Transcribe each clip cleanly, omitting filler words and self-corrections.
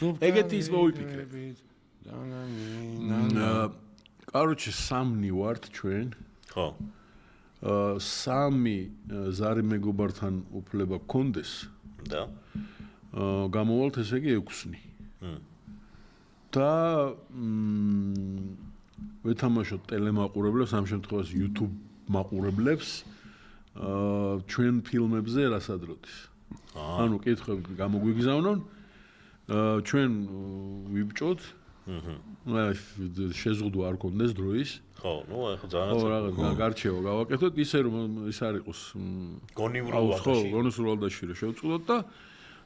ეგეთი ის მოვიფიქრე. Короче, სამნი ვართ ჩვენ. ხო. სამი ზარი მეგობართან უფლება გქონდეს. და გამოვალთ ესე იგი 6-ნი. და ვეთამაშოთ ტელემაყურებლებს, ამ შემთხვევაში YouTube მაყურებლებს ჩვენ ფილმებზე რასადროდის. ანუ კითხვები გამოგვიგზავნონ, ჩვენ ვიბჭოთ. შეზღუდვა არ კონდეს დროის. ხო, ნუ ახლა ძალიან ხო, რაღაც გარჩევა გავაკეთოთ, ისე რომ ის არ იყოს გონივრულ ვადაში რომ შევწყდოთ და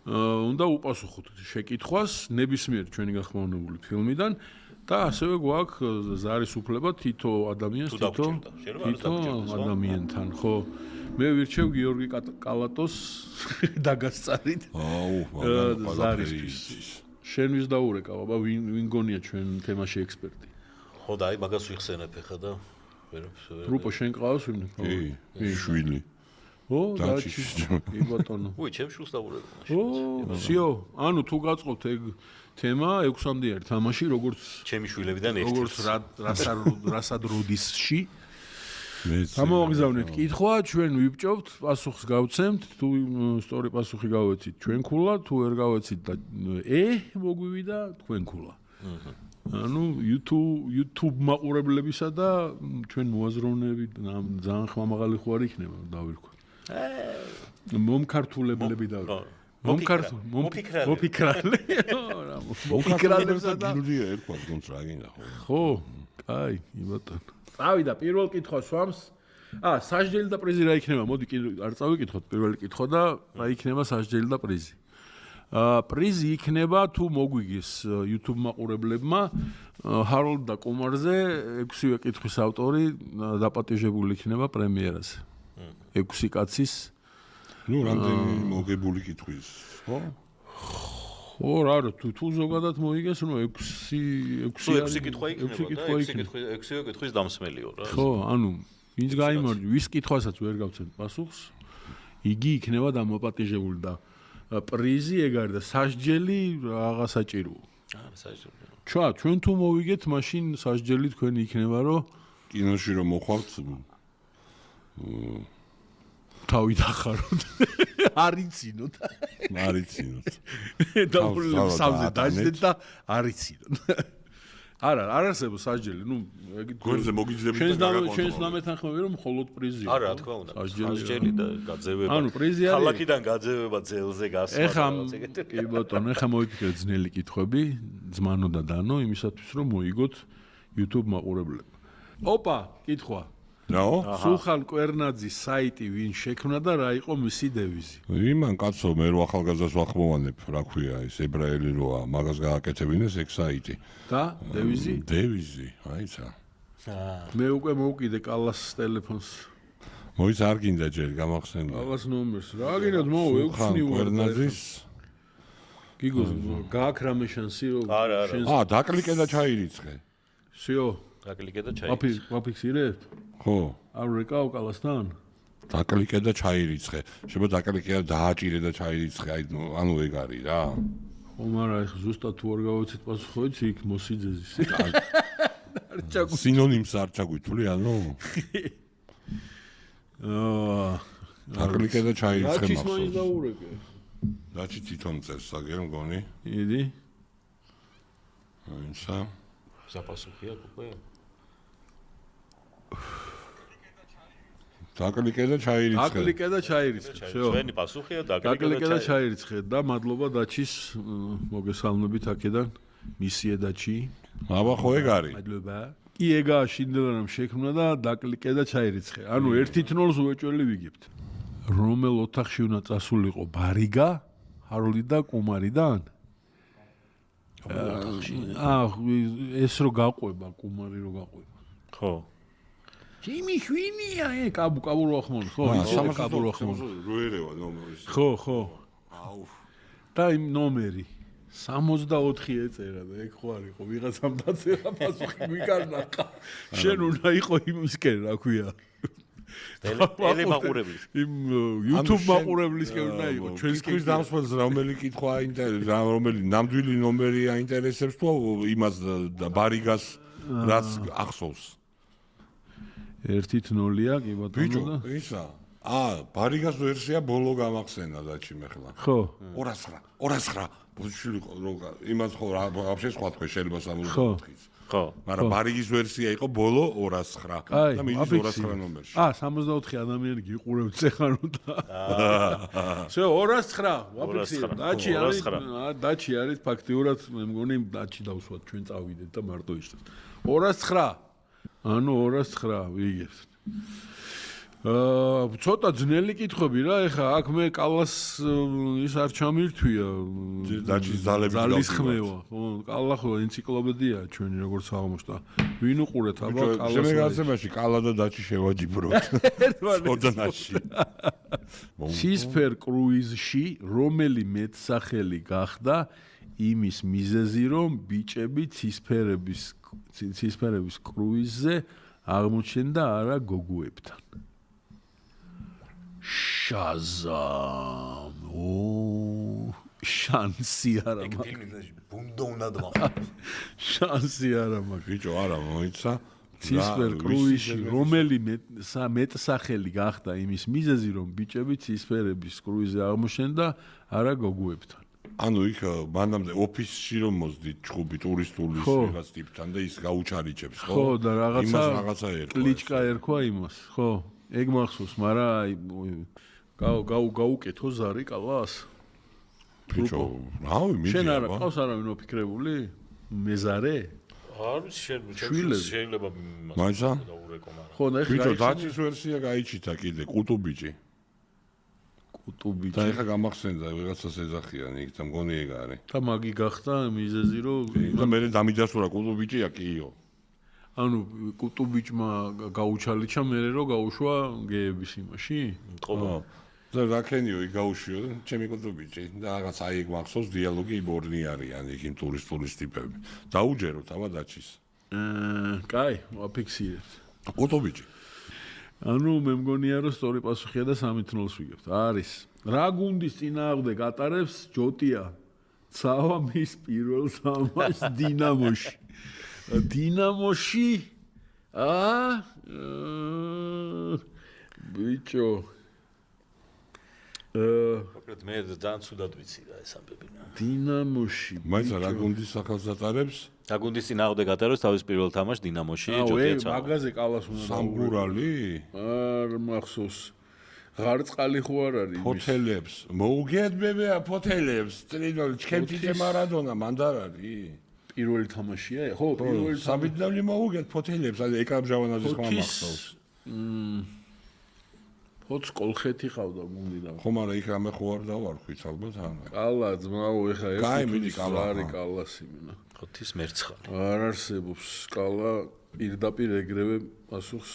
უნდა უპასუხოთ შეკითხვას ნებისმიერ ჩვენი გახმაურებული ფილმიდან და ასევე გვაქვს ზარის უფლება თითო ადამიანს თითო ადამიანთან, ხო. მე ვირჩევ გიორგი კალატოს დაგასწარით. ზარისთვის. შენ ვის დაურეკავ, აბა ვინ გონია ჩვენ თემაში ექსპერტი? ხო და აი მაგას ვიხსენებ ახლა და ვერაფერს. რუპო შენ ყავს ვინმე? კი, შვილი. ო, დაჩი. კი ბატონო. უი, ჩემ შულს დაურეკავ. ო, სიო, ანუ თუ გაწყობთ ეგ თემა 6-მდე არის თამაში, როგორც ჩემი შვილებიდან ერთი. როგორც რასადროდისში. ამოვაგზავნეთ კითხვა, ჩვენ ვიბჭობთ, პასუხს გავცემთ, თუ სწორი პასუხი გავეცით, ჩვენ ქულა, თუ ვერ გავეცით და მოგვივიდა თქვენ ქულა. ანუ YouTube მაყურებლებისა და ჩვენ მოაზროვნეები ძალიან ხმამაღალი ხوار იქნება დავირქვათ. მომქართულებლები და მოფიქრალე. მოფიქრალებსა და გინდია ერქვა გონც რა გინდა ხო? ხო, კაი, ბატონო. წავიდა პირველ კითხვას ვამს. სასჯელი და პრიზი რა იქნება? მოდი არ წავიკითხოთ პირველი კითხვა და რა იქნება სასჯელი და პრიზი. პრიზი იქნება თუ მოგვიგეს YouTube მაყურებლებმა ჰაროლდ და კუმარზე 6-ვე კითხვის ავტორი დაპატიჟებული იქნება პრემიერაზე. 6 კაცის ნუ რამდენი მოგებული კითხვის, ხო? ხო, რა თუ ზოგადად მოიგეს, ნუ 6 კითხვა იქნება და 6-ვე კითხვის დამსმელიო რა. ხო, ანუ ვინც გაიმარჯვებს, ვის კითხვასაც ვერ გავცემ პასუხს, იგი იქნება დამაპატიჟებული და პრიზი ეგ არის და სასჯელი რაღა საჭიროა. სასჯელი. ჩვენ თუ მოვიგეთ, მაშინ სასჯელი თქვენი იქნება, რომ კინოში რომ მოხვავთ თავი დახაროთ. არიცინოთ. და სამზე დაждეთ და არიცინოთ. არა, არ არსებობს სასჯელი, ნუ გვერდზე მოგიძლებით და გაგაკონტროლოთ. ჩვენს ნამეთანხმები რომ მხოლოდ პრიზია. არა, რა თქმა უნდა. სასჯელი და გაძევება. ანუ პრიზი არის. ქალაქიდან გაძევება ძელზე გასვლა. ეხა კი ბატონო, ეხა მოვიფიქრეთ ძნელი კითხვები, ძმანო და დანო, იმისათვის რომ მოიგოთ YouTube მაყურებლები. ოპა, კითხვა. ნო? სულხან კვერნაძის საიტი ვინ შექმნა და რა იყო მისი დევიზი? იმან კაცო, მე რო ახალგაზრდას ვახმოვანებ, რა ქვია ეს ებრაელი როა, მაგას გააკეთებინეს ეგ საიტი. და დევიზი? დევიზი, აიცა. მე უკვე მოვკიდე კალას ტელეფონს. მოიც არ გინდა ჯერ გამახსენდა. კალას ნომერს. რა გინდათ მოუ 6-ნი ვარ. კვერნაძის გიგოს გააკ რამე შანსი რომ არა. დაკლიკე და ჩაირიცხე. სიო. დაკლიკე და ჩაირიცხე. ვაფიქსირებ? ხო. არ რეკავ კალასთან? დაკლიკე და ჩაირიცხე. შეიძლება დაკლიკე და დააჭირე და ჩაირიცხე. აი ანუ ეგ არის რა. ხო, მაგრამ ეხა ზუსტად თუ არ გავეცით პასუხი, იქ მოსიძეზის. სინონიმს არ ჩაგვითვლი, ანუ? დაკლიკე და ჩაირიცხე მახსოვს. რაჩის მაინც დაურეკე. რაჩი თვითონ წეს საგერ მგონი. იდი. აინცა. საპასუხია უკვე. დაკლიკე და ჩაირიცხე. დაკლიკე და ჩაირიცხე. всё. ჩვენი პასუხია დაკლიკე და ჩაირიცხე და მადლობა დაჩის მოგესალმებით აქედან. მისიე დაჩი. აბა ხო ეგ არის. მადლობა. კი ეგაა შინდელერამ შექმნა და დაკლიკე და ჩაირიცხე. ანუ 1-0-ს უეჭველი ვიგებთ. რომელ ოთახში უნდა წასულიყო ბარიგა, ჰაროლდი და კუმარიდან? ეს რო გაყვება, კუმარი რო გაყვება. ხო. იმი შვინია, კაბუ რო ახმოვანო, ხო? კაბუ რო ახმოვანო. როერევა ნომერი. ხო. აუ. და იმ ნომერი 64 ეწერა და ეგ ხო არ იყო ვიღაცამ დაწერა პასუხი გვიკარნახა. შენ უნდა იყო იმისკენ, რა ქვია. ტელემაყურებლის. იმ YouTube მაყურებლისკენ უნდა იყოს. ჩვენს კითხვის დამსვლელს რომელი კითხვა რომელი ნამდვილი ნომერი აინტერესებს თუ იმას ბარიგას რაც ახსოვს. 1-0-ია კი ბატონო. ბიჭო, ისა. ბარიგას ვერსია ბოლო გამახსენა დაჩი მე ხლა. ხო. 209. ბოშილი იმას ხო вообще სხვა თქვენ შეიძლება 64-ის. ხო. მაგრამ ბარიგის ვერსია იყო ბოლო 209 და მიდის 209 ნომერში. 64 ადამიანი გიყურებთ ეხანო და. всё 209 ვაფიქსირე. დაჩი არის ფაქტიურად მე მგონი დაჩი დავსვათ ჩვენ წავიდეთ და მარტო იშლეთ. 209. ანუ 209 ვიგებთ. ცოტა ძნელი კითხვები რა, ეხა აქ მე კალას ის არ ჩამირთვია. დაჩის ძალები ძალის ხმევა. ხო, კალა ხო ენციკლოპედიაა ჩვენი როგორც აღმოჩნდა. ვინ უყურეთ აბა კალას. შემეგაცებაში კალა და დაჩი შევაჯიბროთ. ოდნაში. ცისფერ კრუიზში რომელი მეტსახელი გახდა იმის მიზეზი რომ ბიჭები ცისფერების კრუიზზე აღმოჩნდა არა გოგუებთან. შაზამ შანსი არა მაგ ფილმი ბუნდო უნდა დმახა შანსი არა მაგ ბიჭო არა მოიცა ცისფერ კრუიზში რომელი მეტსახელი გახდა იმის მიზეზი რომ ბიჭები ცისფერების კრუიზზე აღმოჩნდა არა გოგუებთან. ანუ იქ მანამდე ოფისში რომ მოსდით ჩხუბი ტურისტული რაღაც ტიპთან და ის გაუჩარიჭებს ხო? ხო და რაღაცა ერქვა. კლიჩკა ერქვა იმას, ხო? ეგ მახსოვს, მაგრამ გაუკეთო ზარი კალას. ბიჭო, რავი, მიდი. შენ არა ყავს არავინ ოფიქრებული? მეზარე? არის შეიძლება მაიცა? ხო, და ეხლა ბიჭო, დაჩის ვერსია გაიჩითა კიდე, კუტუბიჭი. კუტუბიჭი. და ეხლა გამახსენდა ვიღაცას ეძახიან იქ და მგონი ეგ არის. და მაგი გახდა მიზეზი რომ და მე დამიდასურა კუტუბიჭია კიო. ანუ კუტუბიჭმა გაუჩალიჩა მე რომ გაუშვა გეების იმაში? ხო. და რაკენიო იქ გაუშიო ჩემი კუტუბიჭი და რაღაც აი ეგ მახსოვს დიალოგი იბორნი არიან იქ იმ ტურისტული ტიპები. დაუჯეროთ ამა დაჩის. კაი, ვაფიქსირებთ. კუტუბიჭი. ანუ მე მგონია რომ სწორი პასუხია და 3-0-ს ვიგებთ. არის. რა გუნდის წინააღმდეგ ატარებს ჯოტია? ცავა მის პირველ თამაშს დინამოში. დინამოში? ბიჭო. მოკლედ მე ძალიან ცუდად ვიცი რა ეს ამბები. დინამოში. მაინც რა გუნდის სახელს ატარებს? და გუნდის წინააღმდეგ ატარებს თავის პირველ თამაშს დინამოში ჯოტია ცავა. მაგაზე კალას უნდა სამგურალი? არ მახსოვს. ღარწყალი ხო არ არის იმის. ფოთელებს. მოუგებებია ფოთელებს. ტრინოლ ჩემ თითე მარადონა მანდარ არის. პირველი თამაშია? ხო, პირველი სამიდნავი მოუგეთ ფოთელებს, აი ეკაბჟავანაძის ხმა მახსოვს. ფოც კოლხეთი ყავდა გუნდი და. ხო, მაგრამ იქ რამე ხო არ დავარქვით ალბათ არა. კალა ძმაო, ეხა ეს კაი, მიდი კალა. არის კალას იმენა. ხოთის მერცხალი. არ არსებობს კალა პირდაპირ ეგრევე პასუხს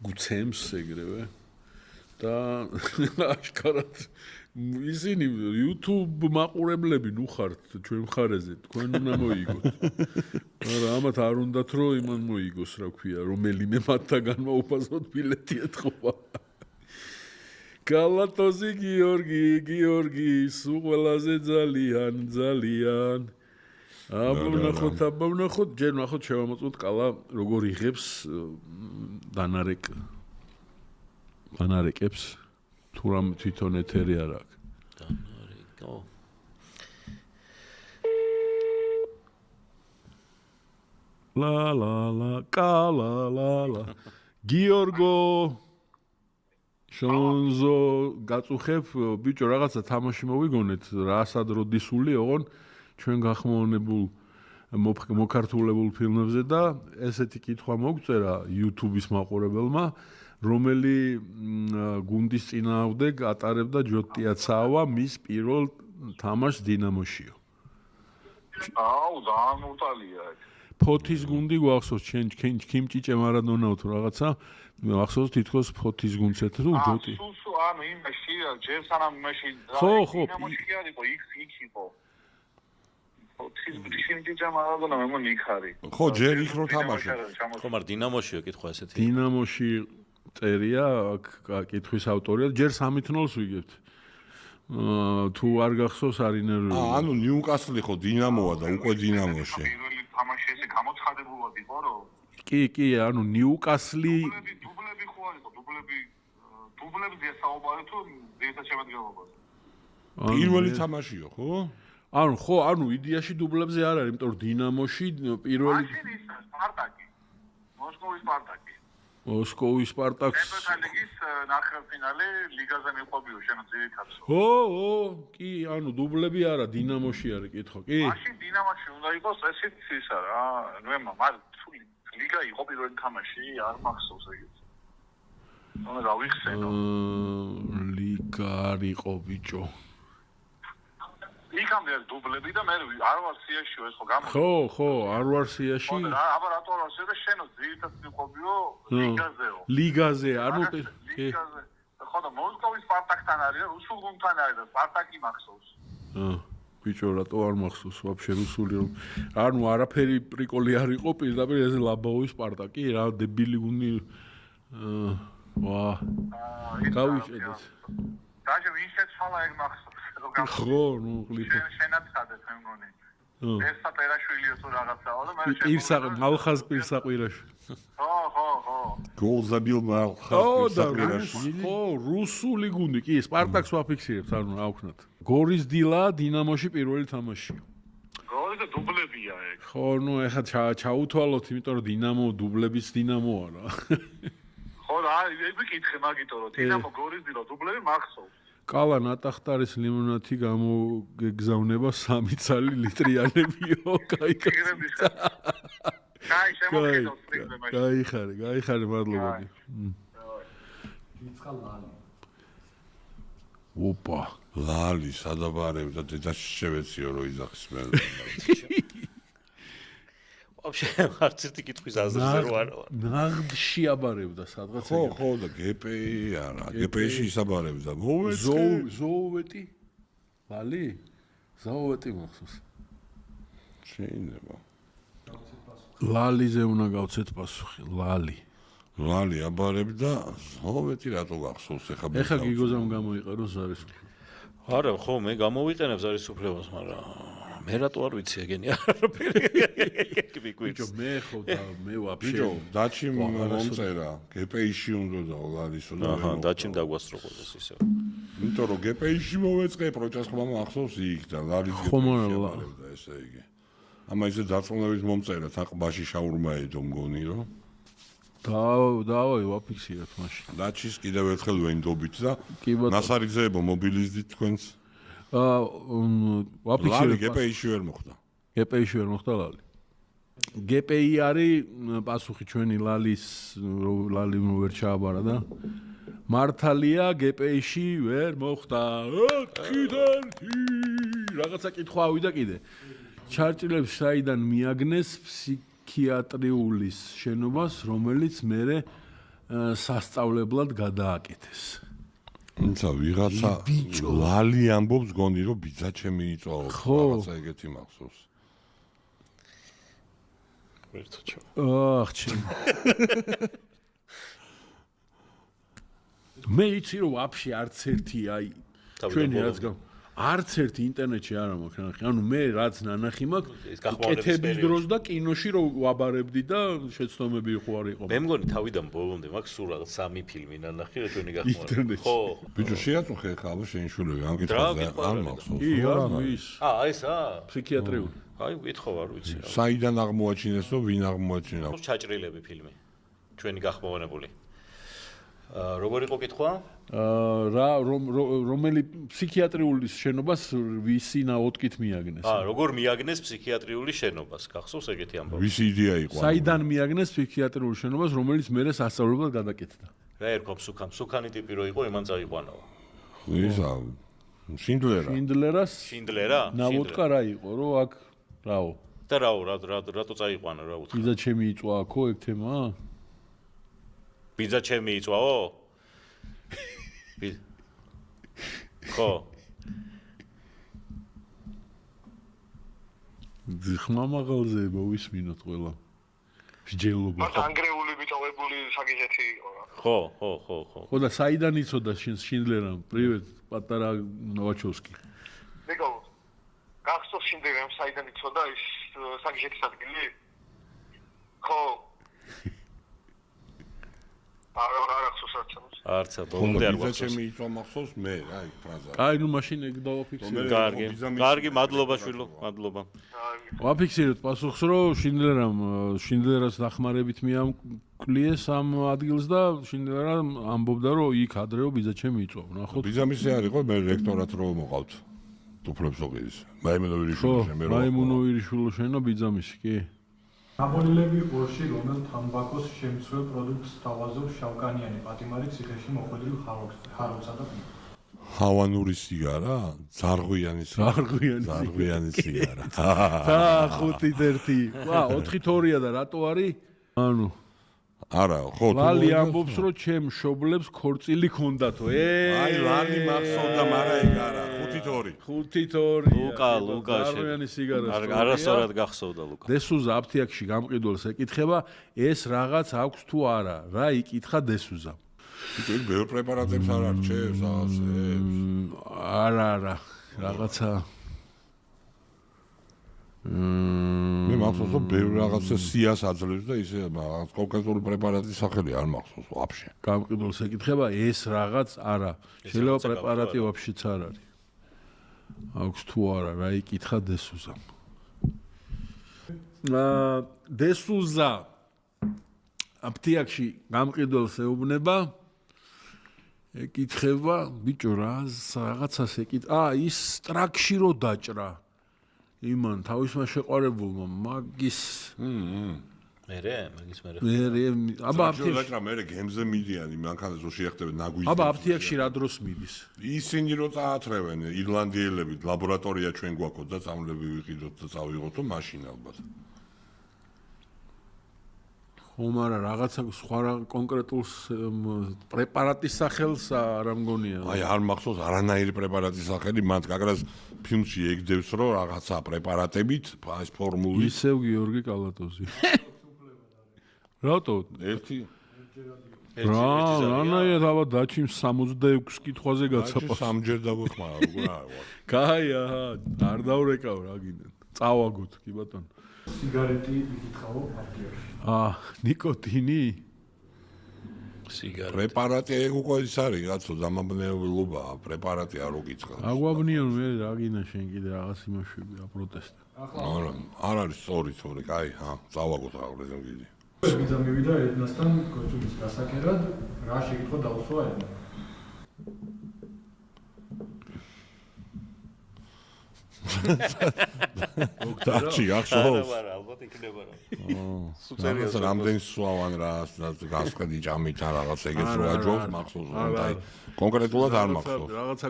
გუცემს ეგრევე და აშკარად ისინი YouTube მაყურებლები ნუ ხართ ჩვენ მხარეზე თქვენ უნდა მოიგოთ. მაგრამ ამათ არ უნდათ რომ იმან მოიგოს რა ქვია რომელიმე მათთაგან მოუფასოთ ბილეთი ეთყობა. კალატოზი გიორგი სულ ყველაზე ძალიან აბუნახოთ ჯერ ნახოთ შევამოწმოთ კალა როგორ იღებს დანარეკებს თუ რამ თვითონ ეთერი არ აქვს. დანარეკო. ლა კალა გიორგო შონზო გაწუხებ ბიჭო რაღაცა თამაში მოვიგონეთ რასად როდისული ოღონ ჩვენ გახმოვანებულ მოკართულებულ ფილმებზე და ესეთი კითხვა მოგწერა YouTube-ის მაყურებელმა რომელი გუნდის წინააღმდეგ ატარებდა ჯოტია ცავა მის პირველ თამაშს დინამოშიო. აუ ძალიან უტალია ეგ. ფოთის გუნდი გვახსოვს ჩვენ ქიმჭიჭე მარადონაო თუ რაღაცა ახსოვს თითქოს ფოთის გუნდს თუ ჯოტი. სულ ანუ იმაში ჯერ სანამ იმაში ხო დინამოში იყო იქ იყო. ფოთის ქიმჭიჭე მარადონა მე მგონი იქ არის. ხო ჯერ იქ რო თამაშობ. ხო მაგრამ დინამოშიო კითხვა ესეთი. დინამოში წერია აქ კითხვის ავტორია ჯერ 3-0-ს ვიგებთ თუ არ გახსოვს არ ინერვიულია ანუ ნიუკასლი ხო დინამოა და უკვე დინამოში პირველი თამაში ესე გამოცხადებულად იყო რომ კი ანუ ნიუკასლი დუბლები ხო არის დუბლებზე საუბარი თუ ძირითად შემადგენლობაში პირველი თამაშიო ხო ანუ იდეაში დუბლებზე არ არის იმიტომ რომ დინამოში პირველი მაშინ ის სპარტაკი მოსკოვის სპარტაკი მოსკოვის სპარტაკს ევროპა ლიგის ნახევარფინალი ლიგაზე მიყვებიო შენ ძირითადად ო კი ანუ დუბლები არა დინამოში არის კითხვა კი მაშინ დინამოში უნდა იყოს ესეც ისა რა მაგრამ ლიგა იყო პირველი თამაში არ მახსოვს ეგეთ ანუ რა ვიხსენო ლიგა არ იყო ბიჭო იქამდე დუბლები და მე არ ვარ სიაში ეს ხო გამო ხო არ ვარ სიაში აბა რატო არ ვარ სიაში შენო ძირითადად მიყვებიო ლიგაზე ანუ ლიგაზე ხო და მოსკოვის სპარტაკთან არის რუსულ გუნდთან არის და სპარტაკი მახსოვს ბიჭო რატო არ მახსოვს ვაფშე რუსული რომ ანუ არაფერი პრიკოლი არ იყო პირდაპირ ეს ლაბაოვის სპარტაკი რა დებილი გუნდი ვა გავიჭედეთ დაჟე ვინცეთ ფალა ეგ მახსოვს ხო ნუ ყლიფო შენაც ხადეთ მე მგონი ესა ტერაშვილიო თუ რაღაცაა და მე მალხაზ პირსაყვირაში ხო გოლ забил მალხაზ პირსაყვირაში ხო რუსული გუნდი კი სპარტაკს ვაფიქსირებთ ანუ რა ვქნათ გორის დილა დინამოში პირველი თამაშია გორი და დუბლებია ეგ ხო ნუ ეხლა ჩაუთვალოთ იმიტომ რომ დინამო დუბლების დინამოა რა ხო რა ეგ ვიკითხე მაგითო რომ დინამო გორის დილა დუბლები მახსოვს კალა ნატახტარის ლიმონათი გამოგეგზავნება 3 ცალი ლიტრიანებიო კაი გაიხარე მადლობა ოპა ლალი სადაბარებ და დედაში შევეციო რომ იძახის მე вообще არც ერთი კითხვის აზრზე რო არ ვარ. ნაღდში აბარებდა სადღაც ეგ. ხო და გპ-ი არა, გპ-ში ისაბარებდა. მოვეცე. ზოუვეტი? ლალი? ზოუვეტი მახსოვს. შეიძლება. ლალიზე უნდა გავცეთ პასუხი, ლალი. ლალი აბარებდა, ზოუვეტი რატო გახსოვს ახლა? ეხა გიგოზამ გამოიყერო ზარისუფლება. არა, ხო, მე გამოვიყენებ ზარისუფლებას, მაგრამ მე რატო არ ვიცი ეგენი არაფერი. ბიჭო, მე ხო და მე ვაფშე. ბიჭო, დაჩი მომწერა, გპ-ში უნდა და ლალისო და აჰა, დაჩიმ დაგვასწროყოს ისე. იმიტომ რომ გპ-ში მოვეწყე პროჭას ხმა ახსოვს იქ და ლალის გპ-ში ესე იგი. ამა ისე დაწონებით მომწერა, თაყბაში შაურმა ედო მგონი რომ დავაი ვაფიქსირებ მაშინ. დაჩის კიდევ ერთხელ ვენდობით და ნასარიძეებო მობილიზდით თქვენს. ვაფიქსირებ. ლალი გპ-ში ვერ მოხდა. გპ-ში ვერ მოხდა ლალი. გპ-ი არის პასუხი ჩვენი ლალის ლალი ვერ ჩააბარა და მართალია გპ-ში ვერ მოხდა. რაღაცა კითხვა ავიდა კიდე. ჩარჭილებს საიდან მიაგნეს ფსიქიატრიულის შენობას, რომელიც მერე სასწავლებლად გადააკეთეს. თუმცა ვიღაცა ლალი ამბობს გონი რომ ბიძა ჩემი იწვაო რაღაცა ეგეთი მახსოვს. ვერცოჩო. ჩემ. მე იცი რომ ვაფშე არც ერთი აი ჩვენი რაც არც ერთი ინტერნეტში არ მაქვს ნახე. ანუ მე რაც ნანახი მაქვს კეთების დროს და კინოში რომ ვაბარებდი და შეცდომები ხო არ იყო. მე მგონი თავიდან ბოლომდე მაქვს სულ რაღაც 3 ფილმი ნანახი რა ჩვენი გახმოვანებით. ხო. ბიჭო შეაწუხე ხა აბა შენიშულები ამ კითხვაზე არ მახსოვს. კი არა ის. ესა? ფსიქიატრიული. აი ვითხავ არ ვიცი რა. საიდან აღმოაჩინეს რომ ვინ აღმოაჩინა? ჩაჭრილები ფილმი. ჩვენი გახმოვანებული. როგორ იყო კითხვა? რა რომელი ფსიქიატრიული შენობას ვისი ნაოდკით მიაგნეს? როგორ მიაგნეს ფსიქიატრიული შენობას? გახსოვს ეგეთი ამბავი? ვისი იდეა იყო? საიდან მიაგნეს ფსიქიატრიული შენობას, რომელიც მერე სასწავლებლად გადაკეთდა? რა ერქვა მსუქანი ტიპი რო იყო, იმან წაიყვანაო. ისა შინდლერა? შინდლერა? ნაოდკა რა იყო, რომ აქ რაო? და რატო წაიყვანა რა უთხრა? ბიძა ჩემი იწვა აქო ეგ თემა? ბიძა ჩემი იწვაო? ხო. ხმამაღალზე მოვისმინოთ ყველა. შეჯელობა. მათ ანგრეული ბიჭოები მიღებული საკითხი იყო რა. ხო. ხო და საიდან იცოდა შინდლერამ? პრივეტ, პატარა ნოვაჩოვსკი. ნიკო, გახსოვს შინდლერამ საიდან იცოდა ის საკითხის ადგილი? ხო. არა ხსოვს არც. არცა, ბოლომდე არ გვახსოვს. ჩემი იწვა მახსოვს მე, აი, ფრაზა. აი, ნუ მაშინ ეგ დავაფიქსირე. კარგი, მადლობა შვილო, მადლობა. ვაფიქსირეთ პასუხს, რომ შინდლერას დახმარებით მიამკლიეს ამ ადგილს და შინდლერამ ამბობდა, რომ იქ ადრეო ბიძაჩემი იწვა. ნახოთ. ბიძამისი არ იყო, მე რექტორად რო მოყავთ. უფლებს ოღირის. მაიმუნოვირიშვილო შენო ბიძამისი, კი? ნაპოლილები ორში რომელ თამბაქოს შემცველ პროდუქტს თავაზობს შავკანიანი პატიმარი ციხეში მოხვედრილ ხარობსა და ჰავანური სიგარა? ზარღვიანი სიგარა. და 5-1. ვა, 4-2-ია და რატო არის? ანუ არა, ხო, ლალი ამბობს, რომ ჩემ მშობლებს ქორწილი ქონდათო. აი, ლალი მახსოვდა, მაგრამ ეგ არა, 5-2. 5-2. ლუკა ზარღვიანი სიგარა. არასწორად გახსოვდა ლუკა. დესუზა აფთიაქში გამყიდველს ეკითხება, ეს რაღაც აქვს თუ არა? რა იკითხა დესუზამ? იქ ბევრ პრეპარატებს არ არჩევს, ასეებს. არა, რაღაცა მე მახსოვს, რომ ბევრ რაღაცა სიას აძლევს და ისე რაღაც კონკრეტული პრეპარატის სახელი არ მახსოვს ვაფშე. გამყიდველს ეკითხება, ეს რაღაც არა. შეიძლება პრეპარატი ვაფშეც არ არის. აქვს თუ არა, რა იკითხა დესუზამ. დესუზა აფთიაქში გამყიდველს ეუბნება ეკითხება, ბიჭო რა რაღაცას ეკითხა. ის ტრაქში რო დაჭრა. იმან თავისმა შეყარებულმა მაგის აბა აფთიაქში მე გემზე მიდიანი მანქანაზე რო შეეხტებენ ნაგვიზი აბა აფთიაქში რა დროს მიდის ისინი რო წაათრევენ ირლანდიელები ლაბორატორია ჩვენ გვაქვს და წამლები ვიყიდოთ და წავიღოთ მაშინ ალბათ ხომ არა რაღაცა სხვა კონკრეტულ პრეპარატის სახელს არ ამგონია აი არ მახსოვს არანაირი პრეპარატის სახელი მან კაკრას ფილმში ეგდევს რომ რაღაცა პრეპარატებით ეს ფორმული ისევ გიორგი კალატოზი რატო ერთი რანაირად აბა დაჩიმ 66 კითხვაზე გაცაპა სამჯერ დაგვეხმარა როგორ არა კაი აჰა არ დავრეკავ რა გინდა წავაგოთ კი ბატონო სიგარეტი იკითხავ აფთიაქში ნიკოტინი სიგარეტი პრეპარატი ეგ უკვე ის არის რაცო დამაბნეულობაა პრეპარატი არ უკიცხავს აგვაბნიო მე რა გინდა შენ კიდე რაღაც იმაშვები აპროტესტა არ არის სწორი კაი წავაგოთ აღრეზე გიდი ვიზა მივიდა ედნასთან კოჭურის გასაკერად რა შეკითხვა დაუსვა ედნა ოქტაჩი ახსოვს არა ალბათ იქნება რა სუპერიორს რამდენი სვავან რა გასყედი ჯამით რაღაც ეგეც რო აჯობს მახსოვს აი კონკრეტულად არ მახსოვს რაღაცა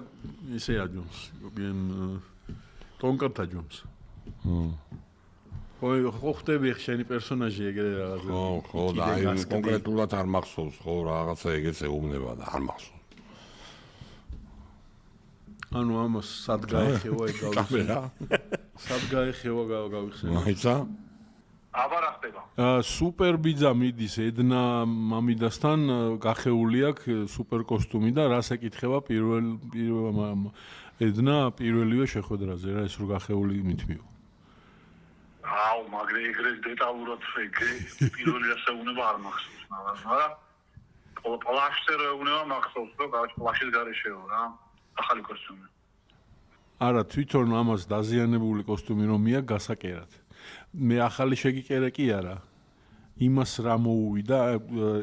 ისე აჯობს ტონკართ აჯობს ხო ხტები ხშენი პერსონაჟი ეგრე რაღაცა ხო და აი კონკრეტულად არ მახსოვს ხო რაღაცა ეგეც ეუბნება და არ მახსოვს ანუ ამას სად გაეხევა ეგ გავიხსენე სად გაეხევა გავიხსენე მაიცა აბა რა ხდება სუპერ ბიძა მიდის ედნა მამიდასთან გახეული აქვს სუპერ კოსტუმი და რას ეკითხება ედნა პირველივე შეხვედრაზე რა ეს რო გახეული მithmiო აუ მაგრამ ეგრე დეტალურად ეგრე პირველი ასეუნება არ მახსოვს მაგრამ პლაშზე რო ეუბნება მახსოვს რომ პლაშის გარეშეო რა ახალი კოსტუმი. არა, თვითონ ამას დაზიანებული კოსტუმი რომია გასაკერად. მე ახალი შეგიკერე კი არა. იმას რა მოუვიდა,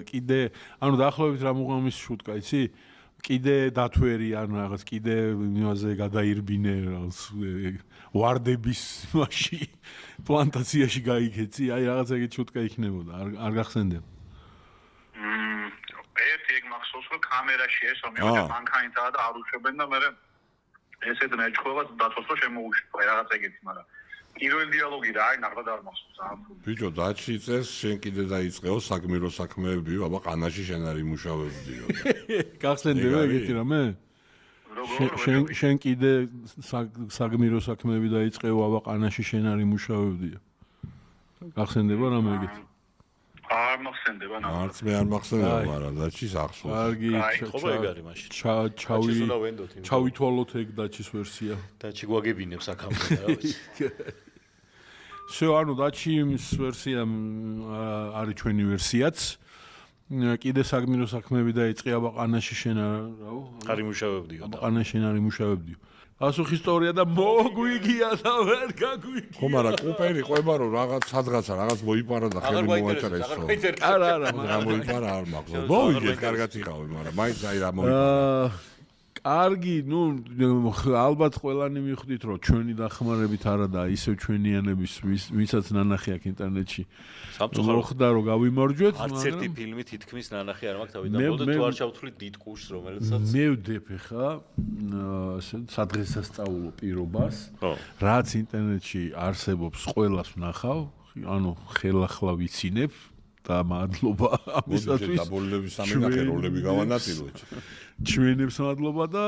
კიდე, ანუ დაახლოებით რა მუღამის შუტკა, იცი? კიდე დათვერი, ანუ რაღაც კიდე იმაზე გადაირბინე რაღაც ვარდების მასში პლანტაციაში გაიქეცი, აი რაღაც ეგეთ შუტკა იქნებოდა, არ გახსენდება. ერთი ეგ მახსოვს რომ კამერაში ეს რომ მეოთხე მანქანითაა და არ უშვებენ და მე ესეთ მეჭხოვას დაწოს რომ შემოუშვება რაღაც ეგეთი მაგრამ პირველი დიალოგი რა აი ნახდა და არ მახსოვს ბიჭო დაჩი წეს შენ კიდე დაიწყეო საგმირო საქმეები აბა ყანაში შენ არ იმუშავებდიო გახსენდება ეგეთი რამე შენ კიდე საგმირო საქმეები დაიწყეო აბა ყანაში შენ არ იმუშავებდიო გახსენდება რამე ეგეთი არ მახსენდება ნახე. არც მე არ მახსენდება, მაგრამ დაჩის ახსოვს. კარგი, ხო ეგ არის მაშინ. ჩავითვალოთ ეგ დაჩის ვერსია. დაჩი გვაგებინებს აქამდე რა ვიცი. შე ანუ დაჩის ვერსია არის ჩვენი ვერსიაც. კიდე საგმინო საქმეები დაიწყე აბაყანაში შენ რაო? არ იმუშავებდიო. აბაყანაში შენ არ იმუშავებდიო. პასუხი ისტორია და მოგვიგია და ვერ გაგვიგია. ხო, მაგრამ კუპერი ყვება რომ რაღაც სადღაცა რაღაც მოიპარა და ხელი მოაჭრესო. არა, რა მოიპარა არ მახსოვს. მოვიგეთ, კარგად იყავი, მაგრამ მაინც აი რა მოიპარა. კარგი, ალბათ ყველანი მიხვდით რომ ჩვენი დახმარებით არა და ისევ ჩვენიანების ვისაც ნანახი აქვს ინტერნეტში. სამწუხაროდ ხდა რომ გავიმარჯვეთ, არც ერთი ფილმი თითქმის ნანახი არ მაქვს თავიდან. მოდით თუ არ ჩავთვლით დიდ კურსს, რომელსაც მე ვდებ ხა სადღესასწაულო პირობას, ხო. რაც ინტერნეტში არსებობს, ყველას ვნახავ, ანუ ხელახლა ვიცინებ და მადლობა ამისათვის. დაბოლების სამენახე როლები გავანაწილოთ. ჩვენებს მადლობა და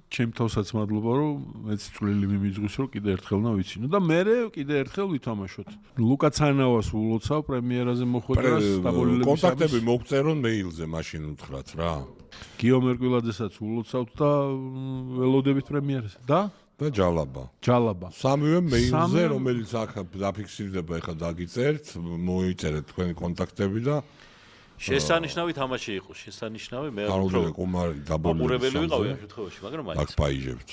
ჩემ თავსაც მადლობა რომ მეც წვლილი მიმიძღვის რომ კიდე ერთხელნა ვიცინო და მე კიდე ერთხელ ვითამაშოთ. ლუკა ცანავას ულოცავ პრემიერაზე მოხვედრას დაბოლების კონტაქტები მოგწერონ მეილზე მაშინ უთხრათ რა. გიო მერკვილაძესაც ულოცავთ და ველოდებით პრემიერაზე და ჯალაბა. სამივე მეილზე რომელიც აქ დაფიქსირდება ეხლა დაგიწერთ, მოიწერეთ თქვენი კონტაქტები და შესანიშნავი თამაში იყო, შესანიშნავი მე უფრო კომარი დაბოლები უყურებელი ვიყავი ამ შემთხვევაში, მაგრამ მაინც აქ პაიჟებთ.